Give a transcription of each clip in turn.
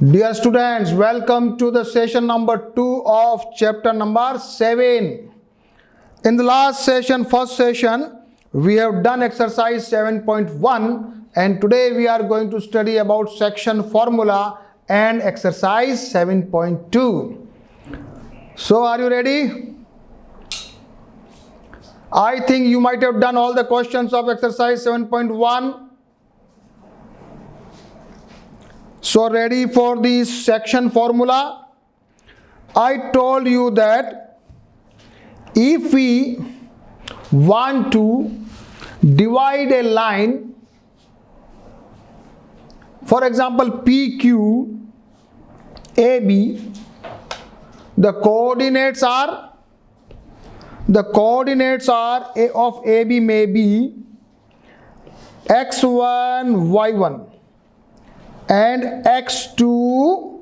Dear students, welcome to the session number 2 of chapter number 7. In the last session, first session, we have done exercise 7.1 and today we are going to study about section formula and exercise 7.2. So are you ready? I think you might have done all the questions of exercise 7.1. So ready for the section formula? I told you that if we want to divide a line, for example PQ AB, the coordinates are of AB may be x1 y1 and x2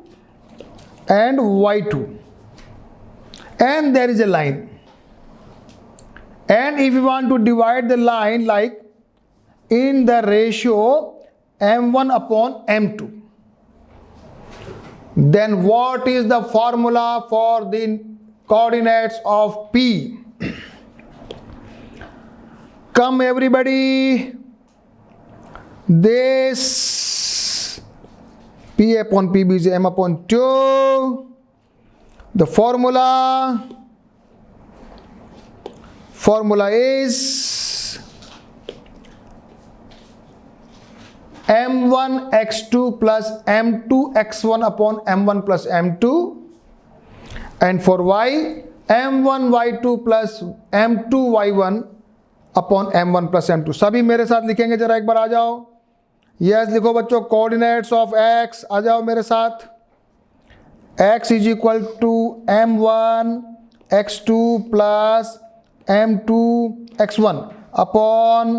and y2, and there is a line, and if you want to divide the line like in the ratio m1 upon m2, then what is the formula for the coordinates of P? Come everybody, this P upon PB is M upon 2. The formula is M1 x2 plus M2 x1 upon M1 plus M2, and for Y M1 y2 plus M2 y1 upon M1 plus M2. सभी मेरे साथ लिखेंगे, जरा एक बार आ जाओ. Yes लिखो बच्चों, coordinates of x, आ जाओ मेरे साथ. x is equal to m1 x2 plus m2 x1 upon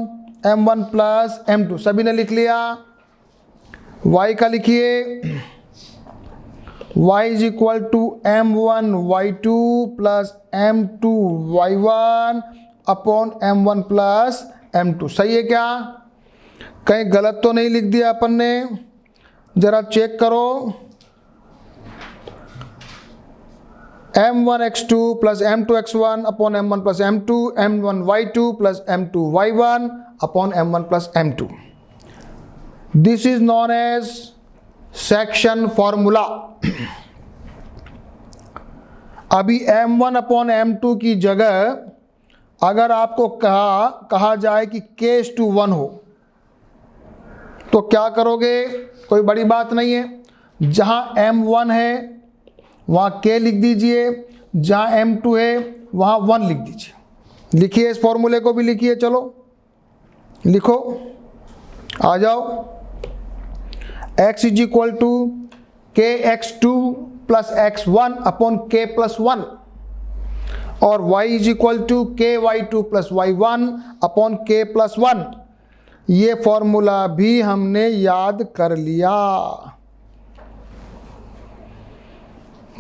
m1 plus m2. सभी ने लिख लिया. y का लिखिए, y is equal to m1 y2 plus m2 y1 upon m1 plus m2. सही है क्या? कहीं गलत तो नहीं लिख दिया अपन ने? जरा चेक करो. m1 x2 plus m2 x1 upon m1 plus m2, m1 y2 plus m2 y1 upon m1 plus m2. This is known as section formula. अभी m1 अपॉन m2 की जगह अगर आपको कहा जाए कि k:1 हो तो क्या करोगे? कोई बड़ी बात नहीं है. जहां m1 है वहां k लिख दीजिए, जहां m2 है वहां 1 लिख दीजिए. लिखिए, इस फॉर्मूले को भी लिखिए. चलो लिखो, आ जाओ. x is equal to k x2 plus x1 upon k plus 1, और y is equal to k y2 plus y1 upon k plus 1. ये फॉर्मूला भी हमने याद कर लिया.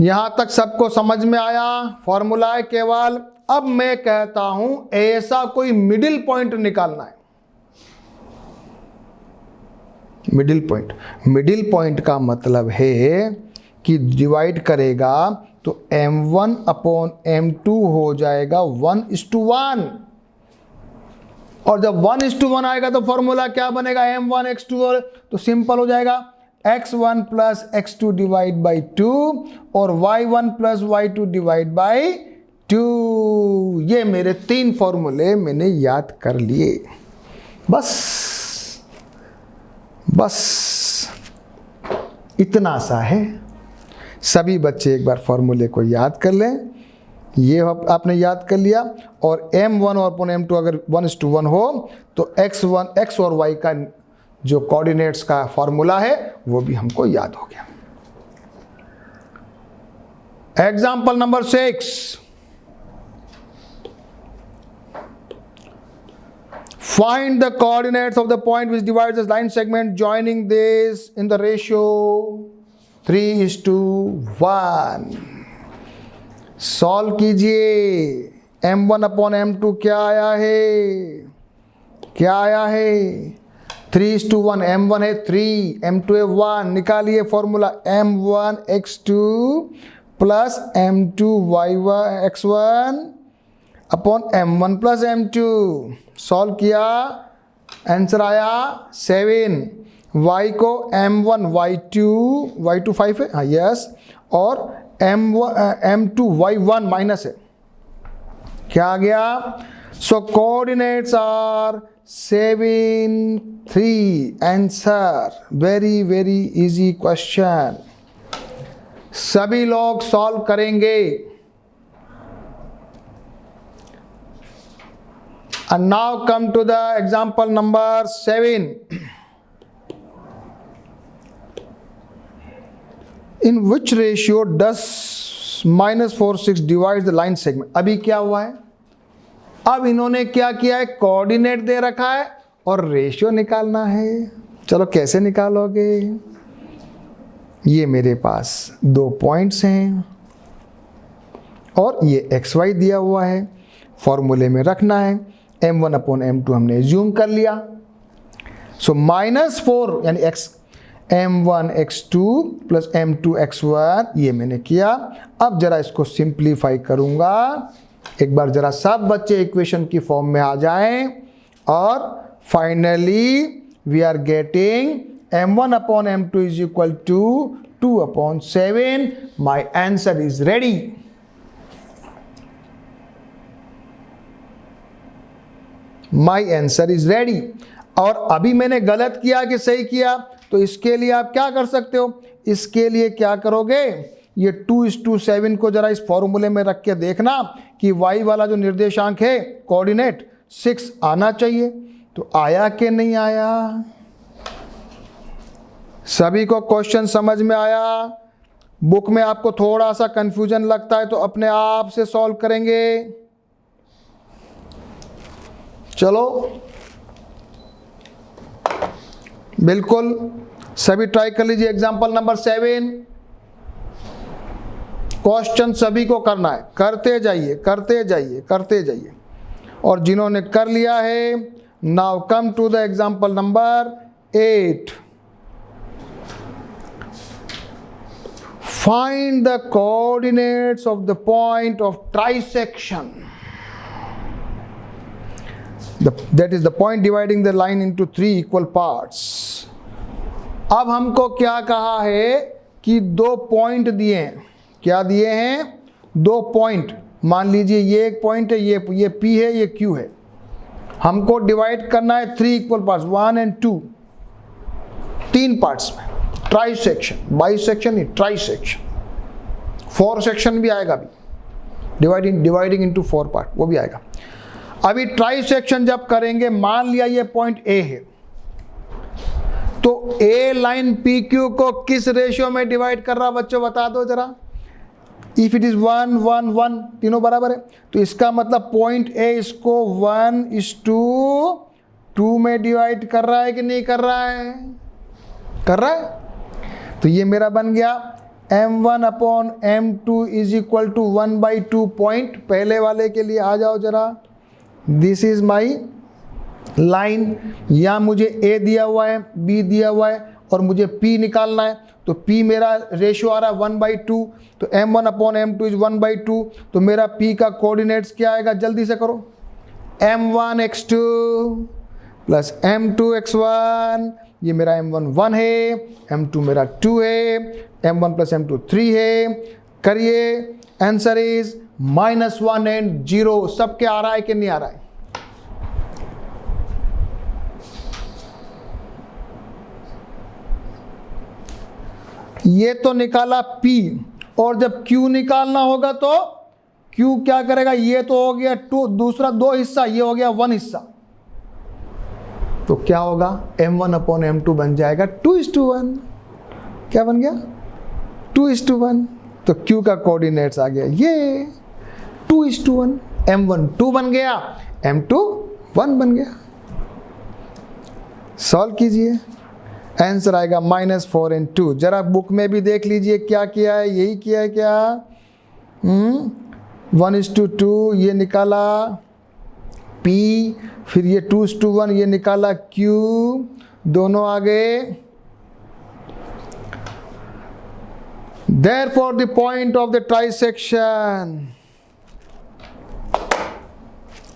यहां तक सबको समझ में आया? फॉर्मूला है केवल. अब मैं कहता हूं ऐसा कोई मिडिल पॉइंट निकालना है. मिडिल पॉइंट का मतलब है कि डिवाइड करेगा तो m1 अपॉन m2 हो जाएगा 1:1, और जब 1:1 आएगा तो फॉर्मूला क्या बनेगा? m1 x2, तो सिंपल हो जाएगा x1 plus x2 divide by 2 और y1 plus y2 divide by 2. ये मेरे 3 फॉर्मूले मैंने याद कर लिए. बस इतना सा है. सभी बच्चे एक बार फॉर्मूले को याद कर लें. ये आपने याद कर लिया, और m1 और अपॉन m2 अगर 1:1 हो तो x और y का जो कोऑर्डिनेट्स का फॉर्मूला है वो भी हमको याद हो गया. Example number 6. Find the coordinates of the point which divides this line segment joining this in the ratio 3:1. Solve कीजिए. m1 अपॉन m2 क्या आया है? 3:1, m1 है 3, m2 है 1, निकालिए formula m1 x2 plus m2 y1 x1 upon m1 plus m2। Solve किया, answer आया 7। y को m1 y2 5 है, हाँ यस, और m2 y1 माइनस है, क्या आ गया? So coordinates are 7 3। Answer very very easy question, सभी लोग सॉल्व करेंगे। And now come to the example number 7. In which ratio does -4 6 divides the line segment? अभी क्या हुआ है? अब इन्होंने क्या किया है? कोऑर्डिनेट दे रखा है और रेशियो निकालना है। चलो कैसे निकालोगे? ये मेरे पास 2 पॉइंट्स हैं और ये xy दिया हुआ है, फॉर्मूले में रखना है। m1 अपॉन m2 हमने एज्यूम कर लिया। सो -4 यानी m1 x2 plus m2 x1 ये मैंने किया। अब जरा इसको सिंप्लीफाई करूंगा। एक बार जरा सब बच्चे इक्वेशन की फॉर्म में आ जाएं और finally we are getting m1 upon m2 is equal to 2/7। My answer is ready. My answer is ready. और अभी मैंने गलत किया कि सही किया, तो इसके लिए आप क्या कर सकते हो? इसके लिए क्या करोगे? ये 2:7 को जरा इस फॉर्मूले में रख के देखना कि y वाला जो निर्देशांक है कोऑर्डिनेट 6 आना चाहिए। तो आया कि नहीं आया? सभी को क्वेश्चन समझ में आया? बुक में आपको थोड़ा सा कंफ्यूजन लगता है तो अपने आप से सॉल्व करेंगे। चलो बिल्कुल सभी ट्राई कर लीजिए। एग्जांपल नंबर 7, क्वेश्चन सभी को करना है, करते जाइए करते जाइए करते जाइए। और जिन्होंने कर लिया है, now come to the example number 8। Find the coordinates of the point of trisection, that is the point dividing the line into 3 equal parts। अब हमको क्या कहा है कि 2 पॉइंट दिए हैं। क्या दिए हैं? 2 पॉइंट। मान लीजिए ये एक पॉइंट है, ये P है, ये Q है। हमको डिवाइड करना है 3 इक्वल पार्ट्स 1 और 2, 3 पार्ट्स में। ट्राइसेक्शन, बाइसेक्शन नहीं, ट्राइसेक्शन। 4 सेक्शन भी आएगा अभी, डिवाइडिंग इनटू 4 पार्ट, वो भी आएगा। अभी ट्राइसेक्शन जब करेंगे, मान लिया ये पॉइंट A है, तो A लाइन PQ को किस रेशियो में डिवाइड कर रहा बच्चों बता दो जरा। इफ इट इज 1 1 1 तीनों बराबर है, तो इसका मतलब पॉइंट A इसको 1:2 में डिवाइड कर रहा है कि नहीं कर रहा है? कर रहा है। तो ये मेरा बन गया m1 upon m2 is equal to 1/2 point. पहले वाले के लिए आ जाओ जरा। This is my line. या मुझे A दिया हुआ है, B दिया हुआ है और मुझे P निकालना है। तो P मेरा रेशियो आ रहा है 1/2, तो m1 अपॉन m2 इज 1/2। तो मेरा P का कोऑर्डिनेट्स क्या आएगा? जल्दी से करो। m1 x2 plus m2 x1। ये मेरा m1 1 है, m2 मेरा 2 है, m1 प्लस m2 3 है। करिए, आंसर इज -1 एंड 0। सबके आ रहा है कि नहीं आ रहा है? ये तो निकाला P, और जब Q निकालना होगा तो Q क्या करेगा? ये तो हो गया 2, दूसरा 2 हिस्सा, ये हो गया 1 हिस्सा। तो क्या होगा? m1 अपॉन m2 बन जाएगा 2:1। क्या बन गया? 2:1। तो Q का कोऑर्डिनेट्स आ गया ये 2:1। m1 2 बन गया, m2 1 बन गया। सॉल्व कीजिए, आंसर आएगा -4 और 2। जरा बुक में भी देख लीजिए क्या किया है। यही किया है क्या? 1:2 ये निकाला P, फिर ये 2:1 ये निकाला Q, दोनों आ गए। Therefore the point of the trisection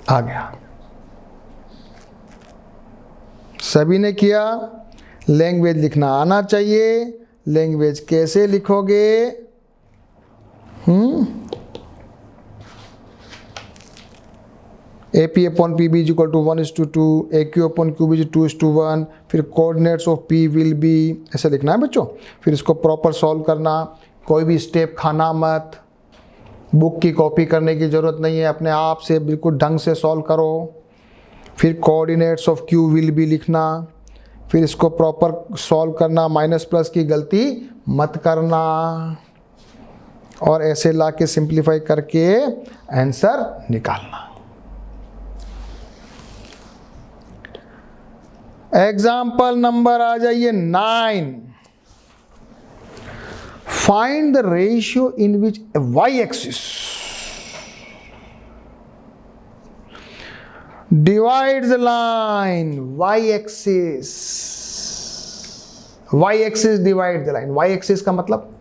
आ गया। सभी ने किया। लैंग्वेज लिखना आना चाहिए। लैंग्वेज कैसे लिखोगे? AP upon PB is equal to 1:2, AQ upon QB is 2:1, फिर coordinates of P will be, ऐसे लिखना है बच्चों। फिर इसको प्रॉपर सॉल्व करना, कोई भी स्टेप खाना मत, बुक की कॉपी करने की ज़रूरत नहीं है, अपने आप से बिल्कुल ढंग से सॉल्व करो। फिर coordinates of Q will be लिखना, फिर इसको प्रॉपर सॉल्व करना, माइनस प्लस की गलती मत करना, और ऐसे ला के सिंप्लीफाई करके आंसर निकालना। एग्जाम्पल नंबर आ जाइए 9। Find the ratio in which Y axis divides line, Y axis divide the line. Y axis का मतलब,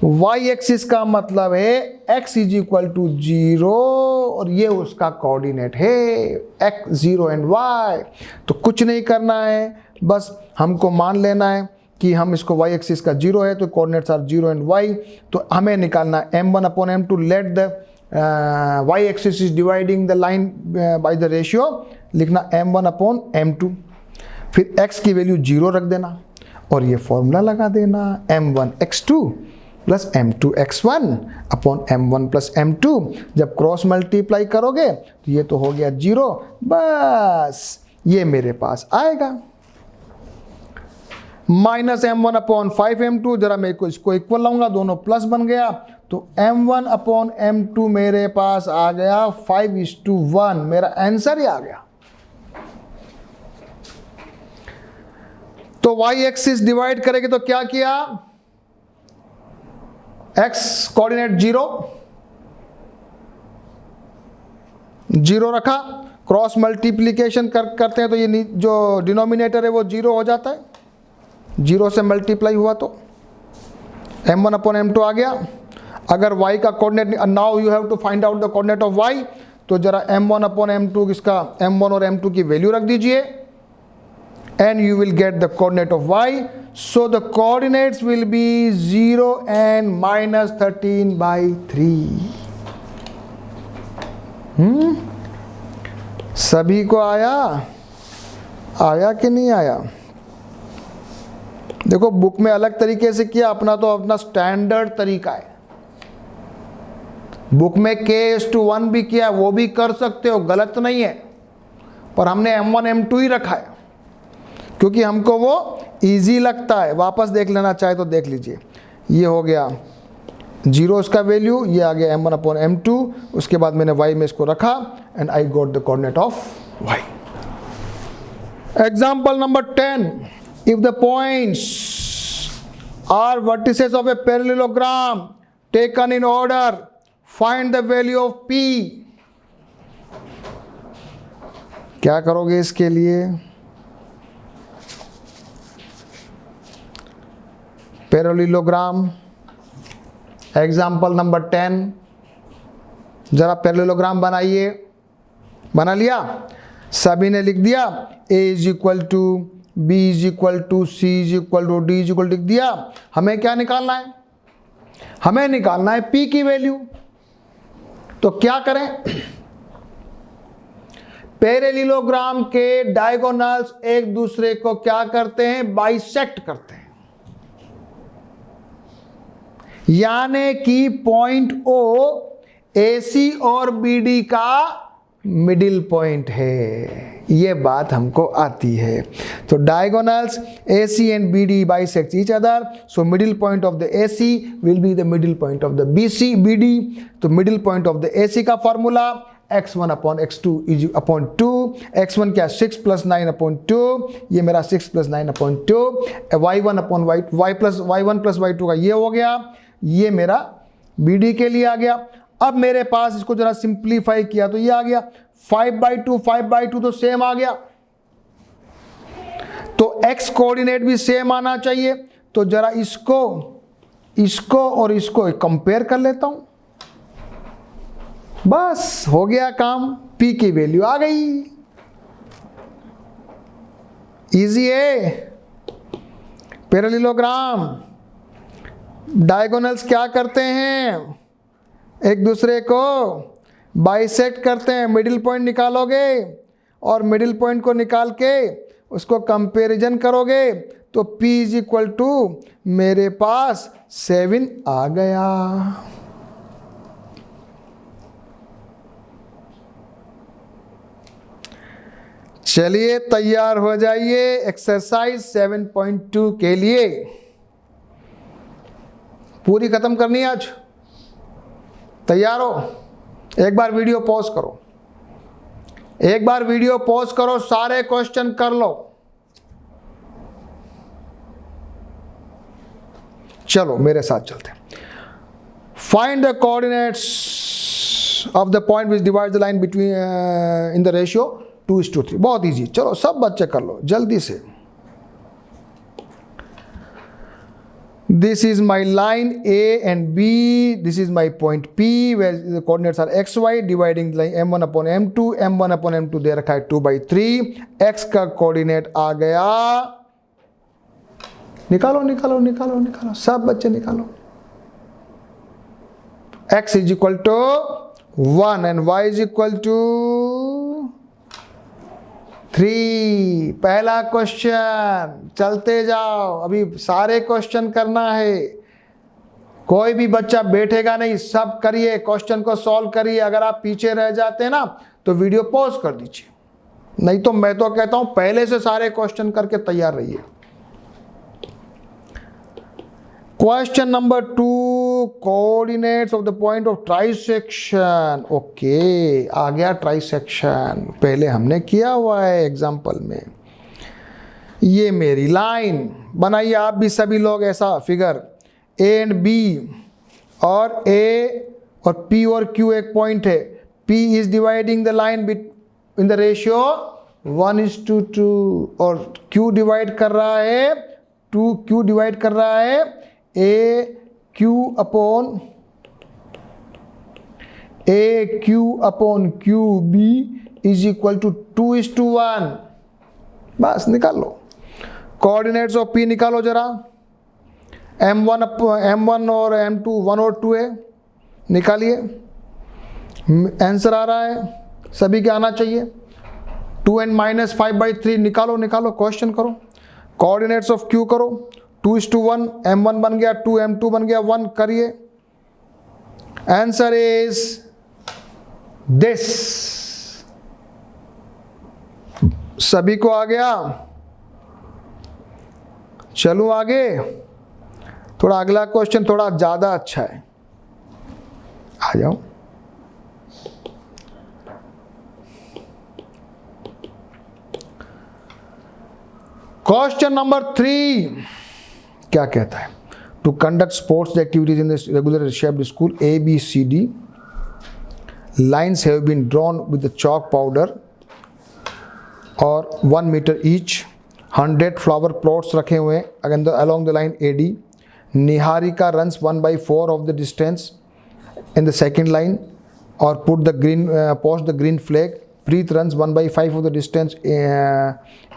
वाई एक्सिस का मतलब है x इज इक्वल टू 0 और ये उसका कोऑर्डिनेट है x 0 एंड y। तो कुछ नहीं करना है, बस हमको मान लेना है कि हम इसको y एक्सिस का 0 है तो कोऑर्डिनेट्स आर 0 एंड y। तो हमें निकालना है m1 upon m2, let the y axis is dividing the line by the ratio, लिखना m1 अपॉन m2, फिर x की वैल्यू 0 रख देना और ये फॉर्मूला लगा देना, m1 x2 plus m2 x1 upon m1 plus m2। जब क्रॉस मल्टीप्लाई करोगे तो ये तो हो गया 0, बस ये मेरे पास आएगा। माइनस m1 अपॉन 5m2, जरा मैं इसको इक्वल लाऊंगा, दोनों प्लस बन गया, तो m1 अपॉन m2 मेरे पास आ गया 5:1, मेरा आंसर ही आ गया। तो y एक्सिस डिवाइड करेंगे तो क्या किया, x कोऑर्डिनेट 0 रखा, क्रॉस मल्टीप्लिकेशन करते हैं तो ये जो डिनोमिनेटर है वो 0 हो जाता है, 0 से मल्टीप्लाई हुआ तो m1 अपॉन m2 आ गया। अगर y का coordinate, now you have to find out the coordinate of y, तो जरा m1 अपॉन m2 इसका m1 और m2 की वैल्यू रख दीजिए and you will get the coordinate of y. So the coordinates will be 0 and minus 13/3. सभी को आया कि नहीं आया? देखो बुक में अलग तरीके से किया, अपना तो अपना स्टैंडर्ड तरीका है। बुक में k:1 भी किया, वो भी कर सकते हो, गलत नहीं है, पर हमने m1 m2 ही रखा है क्योंकि हमको वो इजी लगता है। वापस देख लेना चाहे तो देख लीजिए। ये हो गया 0 इसका वैल्यू, ये आ गया m1 अपॉन m2, उसके बाद मैंने y में इसको रखा and I got the coordinate of y। Example number 10, if the points are vertices of a parallelogram taken in order, find the value of p। क्या करोगे इसके लिए? पैरेललोग्राम, एग्जाम्पल नंबर 10, जरा पैरेललोग्राम बनाइए। बना लिया? सभी ने लिख दिया, a is equal to b is equal to c is equal to d is equal लिख दिया। हमें क्या निकालना है? हमें निकालना है p की वैल्यू। तो क्या करें? पैरेललोग्राम के डायगोनल्स एक दूसरे को क्या करते हैं? बाइसेक्ट करते हैं, यानी कि पॉइंट O AC और BD का मिडिल पॉइंट है। ये बात हमको आती है। तो diagonals AC and BD bisect each other, so middle point of the AC will be the middle point of the BD। तो middle point of the AC का formula x1 upon x2 is upon 2, x1 क्या 6 plus 9 upon 2, ये मेरा 6 plus 9 upon 2, y1 upon y1 plus y2 का ये हो गया, ये मेरा BD के लिए आ गया। अब मेरे पास इसको जरा सिंप्लीफाई किया तो ये आ गया 5/2 तो सेम आ गया। तो x कोऑर्डिनेट भी सेम आना चाहिए। तो जरा इसको और इसको कंपेयर कर लेता हूं, बस हो गया काम, p की वैल्यू आ गई। इजी है। पैरेललोग्राम डायगोनल्स क्या करते हैं, एक दूसरे को बाइसेक्ट करते हैं। मिडिल पॉइंट निकालोगे और मिडिल पॉइंट को निकाल के उसको कंपैरिजन करोगे तो P इज इक्वल टू मेरे पास 7 आ गया। चलिए तैयार हो जाइए एक्सरसाइज 7.2 के लिए। पूरी खत्म करनी है आज, तैयार हो? एक बार वीडियो पॉज करो, एक बार वीडियो पॉज करो, सारे क्वेश्चन कर लो। चलो मेरे साथ चलते हैं। Find the coordinates of the point which divide the line between in the ratio 2:3। बहुत इजी, चलो सब बच्चे कर लो जल्दी से। This is my line A and B. This is my point P, where the coordinates are x, y, dividing the line m1 upon m2. m1 upon m2 दे रखा है 2/3. x का कोऑर्डिनेट आ गया, निकालो निकालो निकालो निकालो, सब बच्चे निकालो। x is equal to 1 and y is equal to 3। पहला क्वेश्चन, चलते जाओ, अभी सारे क्वेश्चन करना है। कोई भी बच्चा बैठेगा नहीं, सब करिए, क्वेश्चन को सॉल्व करिए। अगर आप पीछे रह जाते हैं ना तो वीडियो पॉज कर दीजिए, नहीं तो मैं तो कहता हूं पहले से सारे क्वेश्चन करके तैयार रहिए। Question number 2, coordinates of the point of trisection. Okay, आ गया ट्राइसेक्शन, पहले हमने किया हुआ है एग्जांपल में। ये मेरी लाइन बनाइए आप भी सभी लोग ऐसा फिगर, ए एंड बी, और ए और पी और क्यू एक पॉइंट है। P is dividing the line in the ratio 1:2 और क्यू डिवाइड कर रहा है, क्यू डिवाइड कर रहा है A Q upon Q B is equal to 2:1। बस निकाल लो कोऑर्डिनेट्स ऑफ पी, निकालो जरा। m1 और m2 1 और 2 है, निकालिए। आंसर आ रहा है, सभी के आना चाहिए। 2 and -5/3 निकालो निकालो, क्वेश्चन करो। कोऑर्डिनेट्स ऑफ क्यू करो, 2:1, m1 बन गया 2, m2 बन गया 1, करिए। Answer is this. सभी को आ गया? चलूं आगे, थोड़ा अगला क्वेश्चन थोड़ा ज्यादा अच्छा है, आ जाओ। क्वेश्चन नंबर 3 क्या कहता है? To conduct sports activities in this regular shaped school ABCD, lines have been drawn with chalk powder और 1 मीटर ईच। 100 फ्लावर प्लॉट्स रखे हुए हैं along the line AD. Niharika runs 1/4 of the distance in the second line, or post the green flag. Preet runs 1/5 of the distance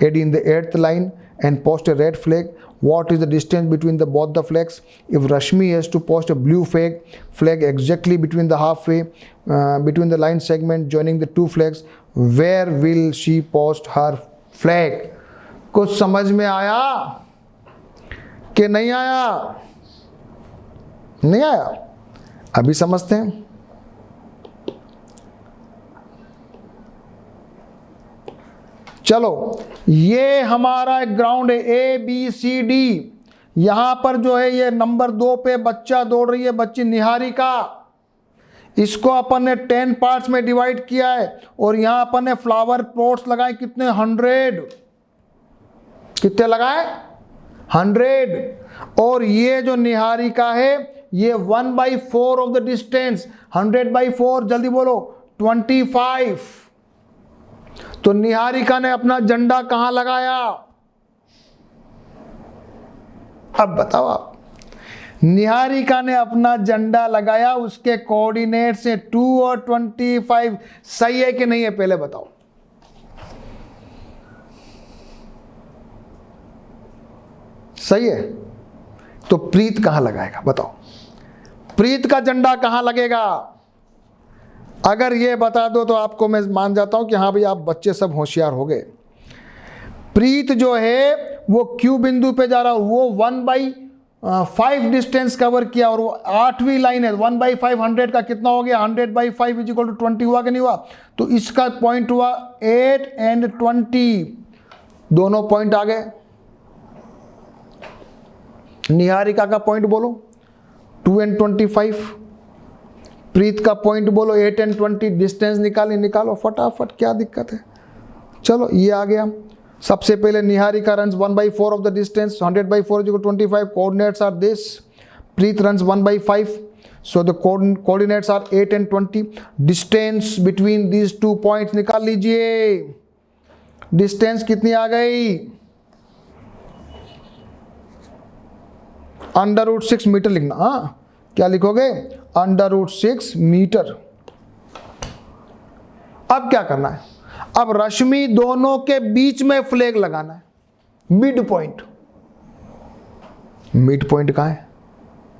AD in the 8th line and post a red flag. What is the distance between both the flags? If Rashmi has to post a blue flag exactly between the halfway between the line segment joining the two flags, where will she post her flag? कुछ समझ में आया कि नहीं आया? नहीं आया? अभी समझते हैं। चलो, ये हमारा ग्राउंड है ABCD। यहां पर जो है ये नंबर 2 पे बच्चा दौड़ रही है, बच्ची निहारिका। इसको अपन ने 10 पार्ट्स में डिवाइड किया है और यहां अपन ने फ्लावर प्लॉट्स लगाए कितने? 100। कितने लगाए? 100। और ये जो निहारिका है ये 1/4 ऑफ द डिस्टेंस, 100/4 जल्दी बोलो 25। तो निहारिका ने अपना झंडा कहां लगाया? अब बताओ आप, निहारिका ने अपना झंडा लगाया, उसके कोऑर्डिनेट से 2 और 25 सही है कि नहीं है, पहले बताओ। सही है, तो प्रीत कहां लगाएगा बताओ, प्रीत का झंडा कहां लगेगा? अगर ये बता दो तो आपको मैं मान जाता हूं कि हाँ भाई आप बच्चे सब होशियार हो गए। प्रीत जो है वो क्यू बिंदु पे जा रहा, वो 1/5 डिस्टेंस कवर किया, और वो 8वीं लाइन है। 1/5 100 का कितना हो गया? 100/5 = 20 हुआ कि नहीं हुआ? तो इसका पॉइंट हुआ 8 और 20, दोनों पॉइंट आ गए। निहारिका का पॉइंट बोलो 2 और 25, प्रीत का पॉइंट बोलो 8 और 20, डिस्टेंस निकालो फटाफट, क्या दिक्कत है? चलो ये आ गया। सबसे पहले Niharika runs 1/4 of the distance, 100/4 = 25, coordinates are this, Preet runs 1/5, so the coordinates are 8 and 20, distance between these 2 points निकाल लीजिए, डिस्टेंस कितनी आ गई? √6 मीटर लिखना। हाँ, क्या लिखोगे? √6 मीटर। अब क्या करना है? अब रश्मि दोनों के बीच में फ्लैग लगाना है, मिड पॉइंट। मिड पॉइंट कहां है?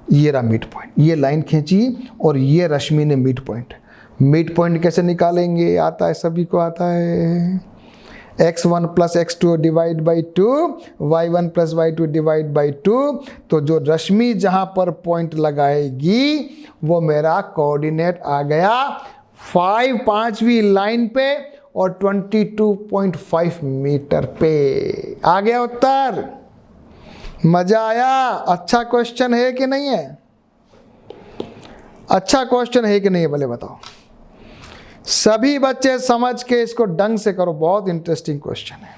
ये रहा मिड पॉइंट, ये लाइन खींची और ये रश्मि ने मिड पॉइंट। मिड पॉइंट कैसे निकालेंगे? आता है, सभी को आता है। x1 + x2 divide by 2, y1 + y2 divide by 2। तो जो रश्मि जहां पर पॉइंट लगाएगी वो मेरा कोऑर्डिनेट आ गया 5वीं लाइन पे और 22.5 मीटर पे। आ गया उत्तर? मजा आया? अच्छा क्वेश्चन है कि नहीं है? अच्छा क्वेश्चन है कि नहीं है, भले बताओ। सभी बच्चे समझ के इसको ढंग से करो, बहुत इंटरेस्टिंग क्वेश्चन है।